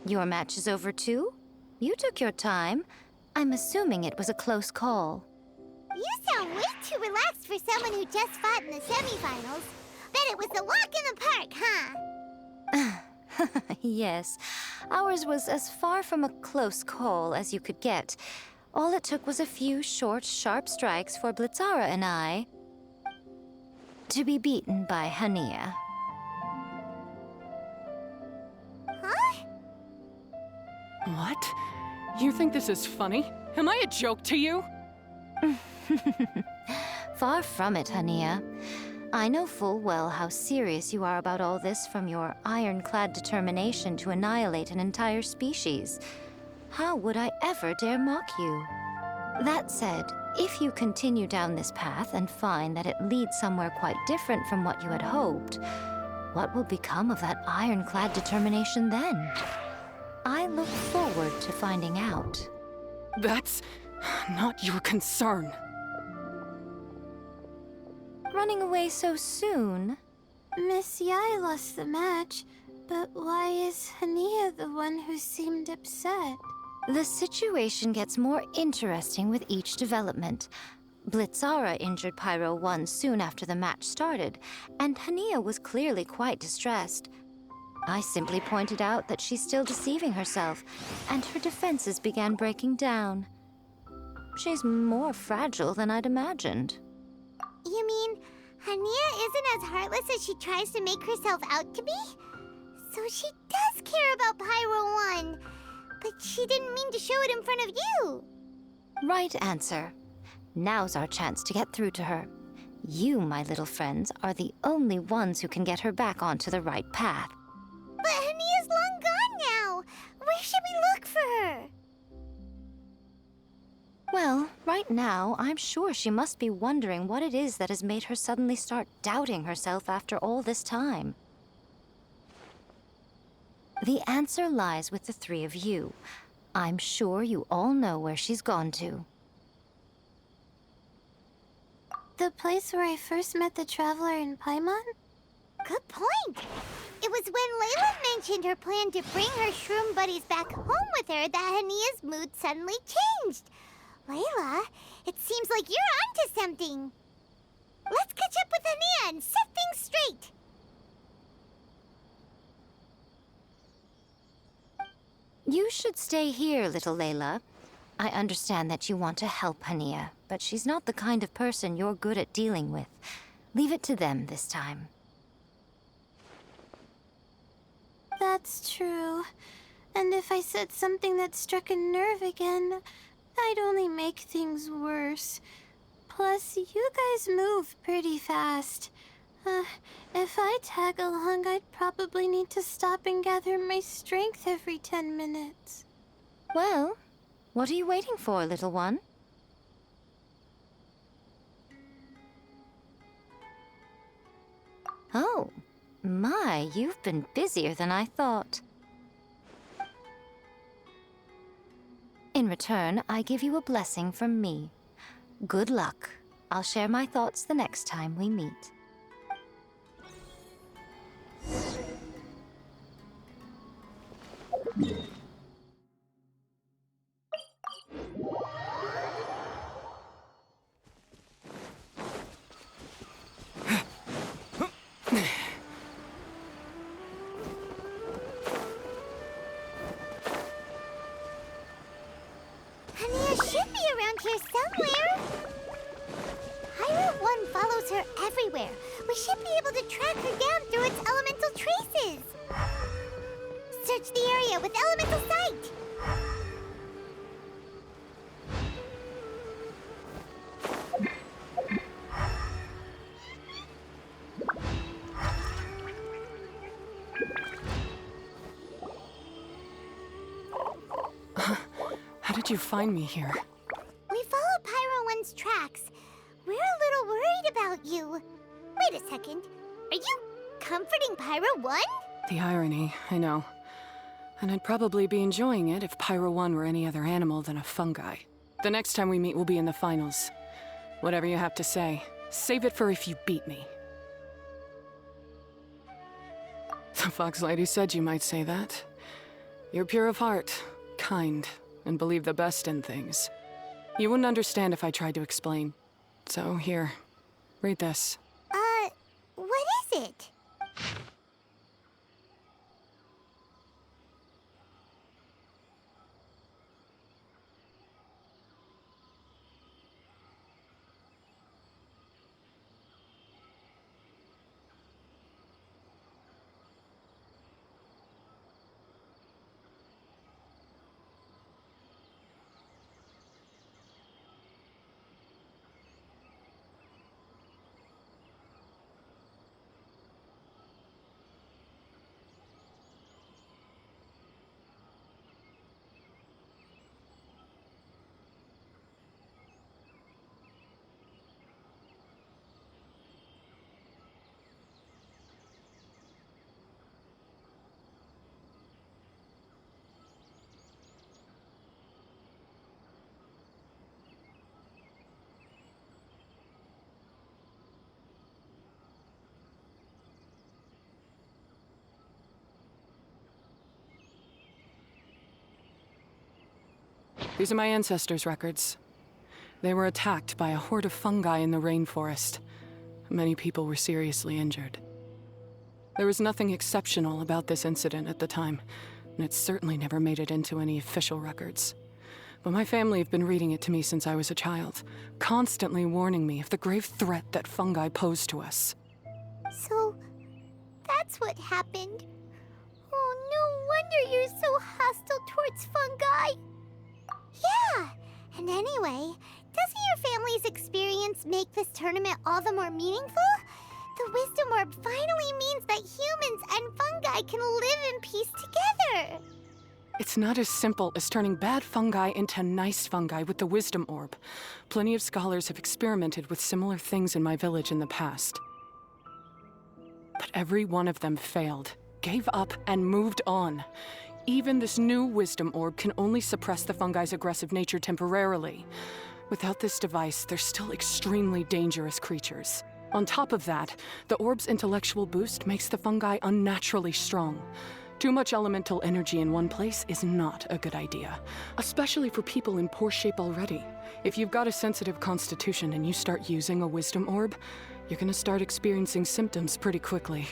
Your match is over too? You took your time. I'm assuming it was a close call. You sound way too relaxed for someone who just fought in the semifinals. Bet it was a walk in the park, huh? Yes, ours was as far from a close call as you could get. All it took was a few short, sharp strikes for Blitzara and I to be beaten by Haniyyah. Huh? What? You think this is funny? Am I a joke to you? Far from it, Haniyyah. I know full well how serious you are about all this, from your ironclad determination to annihilate an entire species. How would I ever dare mock you? That said, if you continue down this path and find that it leads somewhere quite different from what you had hoped, what will become of that ironclad determination then? I look forward to finding out. That's not your concern. Running away so soon? Miss Yai lost the match, but why is Haniyyah the one who seemed upset? The situation gets more interesting with each development. Blitzara injured Pyro 1 soon after the match started, and Haniyyah was clearly quite distressed. I simply pointed out that she's still deceiving herself, and her defenses began breaking down. She's more fragile than I'd imagined. You mean Haniyyah isn't as heartless as she tries to make herself out to be? So she does care about Pyro 1, but she didn't mean to show it in front of you. Right answer. Now's our chance to get through to her. You, my little friends, are the only ones who can get her back onto the right path. But Haniyyah's long gone now. Where should we look for her? Well, right now, I'm sure she must be wondering what it is that has made her suddenly start doubting herself after all this time. The answer lies with the three of you. I'm sure you all know where she's gone to. The place where I first met the traveler in Paimon? Good point. It was when Layla mentioned her plan to bring her shroom buddies back home with her that Haniyyah's mood suddenly changed. Layla, it seems like you're onto something. Let's catch up with Haniyyah and set things straight. You should stay here, little Layla. I understand that you want to help Haniyyah, but she's not the kind of person you're good at dealing with. Leave it to them this time. That's true. And if I said something that struck a nerve again, I'd only make things worse. Plus, you guys move pretty fast. If I tag along, I'd probably need to stop and gather my strength every 10 minutes. Well, what are you waiting for, little one? Oh, my, you've been busier than I thought. In return, I give you a blessing from me. Good luck. I'll share my thoughts the next time we meet. Haniyyah should be around here somewhere. Pyro 1 follows her everywhere. We should be able to track her down through its elemental traces. Search the area with elemental sight. How did you find me here? We followed Pyro 1's tracks. We're a little worried about you. Wait a second. Are you comforting Pyro 1? The irony, I know. And I'd probably be enjoying it if Pyro 1 were any other animal than a fungi. The next time we meet will be in the finals. Whatever you have to say, save it for if you beat me. The Fox Lady said you might say that. You're pure of heart, kind, and believe the best in things. You wouldn't understand if I tried to explain. So here, read this. What is it? These are my ancestors' records. They were attacked by a horde of fungi in the rainforest. Many people were seriously injured. There was nothing exceptional about this incident at the time, and it certainly never made it into any official records. But my family have been reading it to me since I was a child, constantly warning me of the grave threat that fungi pose to us. So, that's what happened. Oh, no wonder you're so hostile towards fungi. Yeah, and anyway, doesn't your family's experience make this tournament all the more meaningful? The Wisdom Orb finally means that humans and fungi can live in peace together. It's not as simple as turning bad fungi into nice fungi with the Wisdom Orb. Plenty of scholars have experimented with similar things in my village in the past. But every one of them failed, gave up, and moved on. Even this new Wisdom Orb can only suppress the fungi's aggressive nature temporarily. Without this device, they're still extremely dangerous creatures. On top of that, the orb's intellectual boost makes the fungi unnaturally strong. Too much elemental energy in one place is not a good idea, especially for people in poor shape already. If you've got a sensitive constitution and you start using a Wisdom Orb, you're gonna start experiencing symptoms pretty quickly.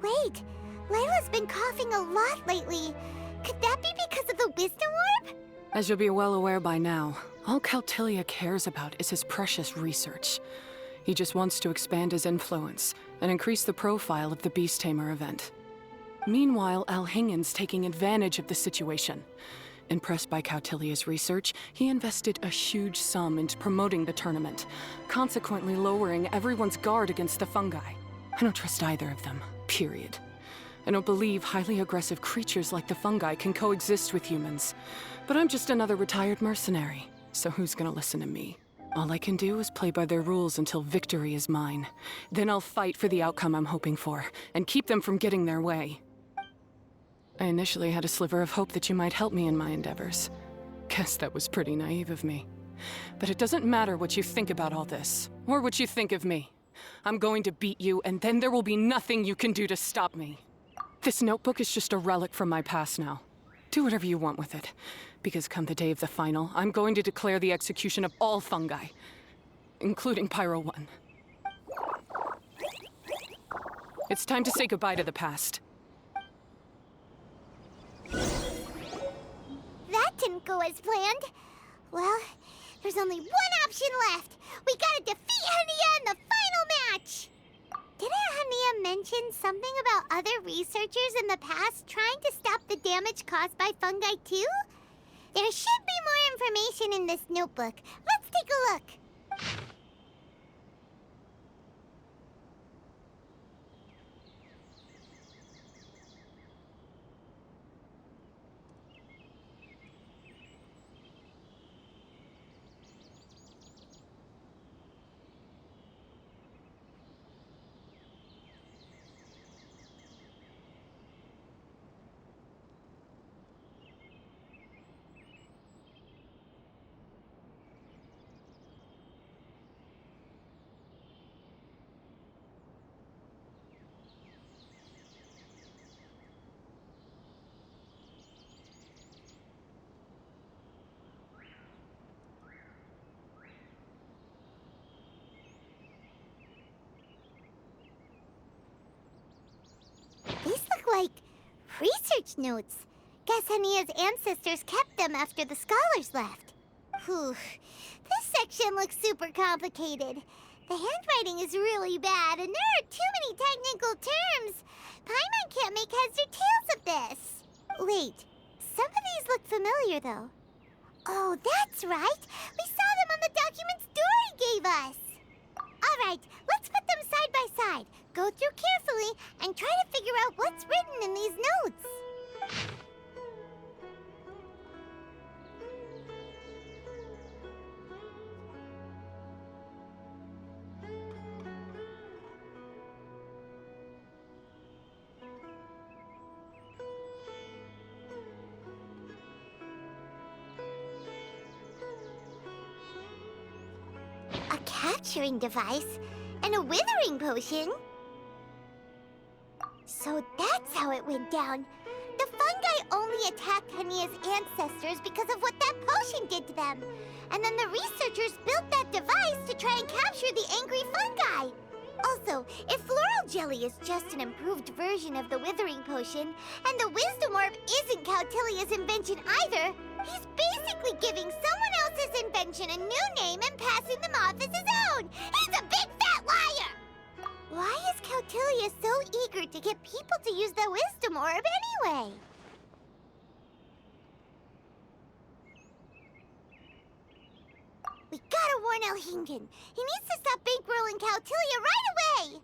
Wait, Layla's been coughing a lot lately. Could that be because of the Wisdom Orb? As you'll be well aware by now, all Kautilya cares about is his precious research. He just wants to expand his influence and increase the profile of the Beast Tamer event. Meanwhile, Alhingan's taking advantage of the situation. Impressed by Kautilya's research, he invested a huge sum into promoting the tournament, consequently lowering everyone's guard against the fungi. I don't trust either of them, period. I don't believe highly aggressive creatures like the fungi can coexist with humans. But I'm just another retired mercenary, so who's gonna listen to me? All I can do is play by their rules until victory is mine. Then I'll fight for the outcome I'm hoping for, and keep them from getting their way. I initially had a sliver of hope that you might help me in my endeavors. Guess that was pretty naive of me. But it doesn't matter what you think about all this, or what you think of me. I'm going to beat you, and then there will be nothing you can do to stop me. This notebook is just a relic from my past now. Do whatever you want with it, because come the day of the final, I'm going to declare the execution of all fungi, including Pyro 1. It's time to say goodbye to the past. That didn't go as planned. Well, there's only one option left. We gotta defeat Haniyyah in the final match! Didn't Haniyyah mention something about other researchers in the past trying to stop the damage caused by fungi too? There should be more information in this notebook. Let's take a look. like research notes. Guess Haniyyah's ancestors kept them after the scholars left. Whew. This section looks super complicated. The handwriting is really bad, and there are too many technical terms. Paimon can't make heads or tails of this. Wait, some of these look familiar, though. Oh, that's right. We saw them on the documents Dory gave us. All right, let's put them side by side. Go through carefully and try to figure out what's written in these notes. A capturing device and a withering potion? So that's how it went down. The fungi only attacked Haniyyah's ancestors because of what that potion did to them. And then the researchers built that device to try and capture the angry fungi. Also, if floral jelly is just an improved version of the withering potion, and the wisdom orb isn't Cautilia's invention either, he's basically giving someone else's invention a new name and passing them off as his own. He's a big fat liar! Why is Cautilia so eager to get people to use the wisdom orb anyway? We gotta warn Elhingen. He needs to stop bankrolling Cautilia right away!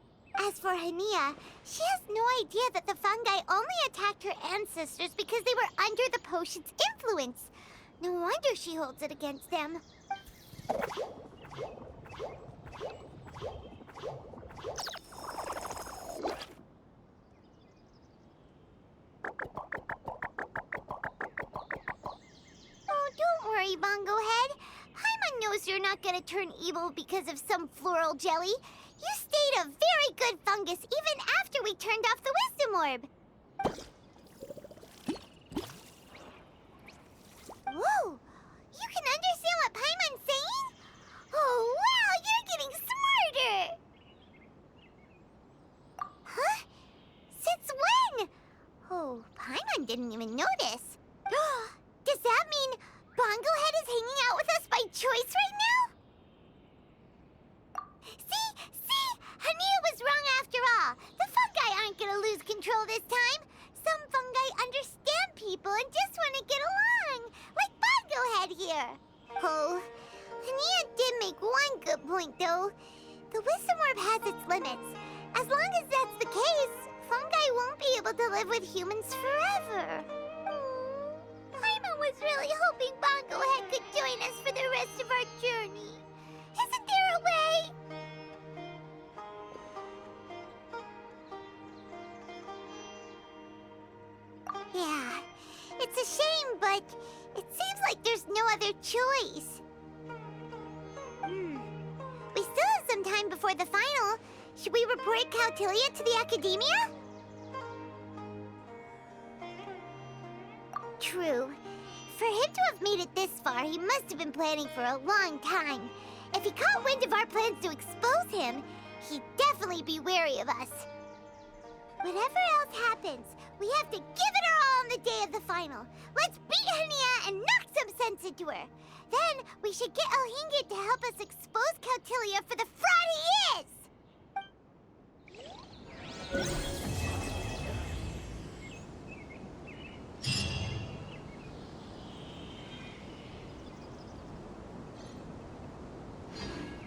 As for Haniyyah, she has no idea that the fungi only attacked her ancestors because they were under the potion's influence. No wonder she holds it against them. Oh, don't worry, Bongo Head. Paimon knows you're not gonna turn evil because of some floral jelly. You stayed a very good fungus even after we turned off the wisdom orb. Whoa! You can understand what Paimon's saying? Oh, wow! You're getting smarter! Huh? Since when? Oh, Paimon didn't even notice. Does that mean Bongo Head is hanging out with us by choice right now? See? Haniyyah was wrong after all. The fungi aren't gonna lose control this time. Some fungi understand people and just want to get along, like Bongo Head here. Oh, Haniyyah did make one good point, though. The wisdom orb has its limits. As long as that's the case, fungi won't be able to live with humans forever. Paimon was really hoping Bongo Head could join us for the rest of our journey. Isn't there a way? Yeah, it's a shame, but it seems like there's no other choice. We still have some time before the final. Should we report Cautilia to the academia? True. For him to have made it this far, he must have been planning for a long time. If he caught wind of our plans to expose him, he'd definitely be wary of us. Whatever else happens, we have to give it our all on the day of the final. Let's beat Haniyyah and knock some sense into her. Then we should get Elhingen to help us expose Cautilia for the fraud he is!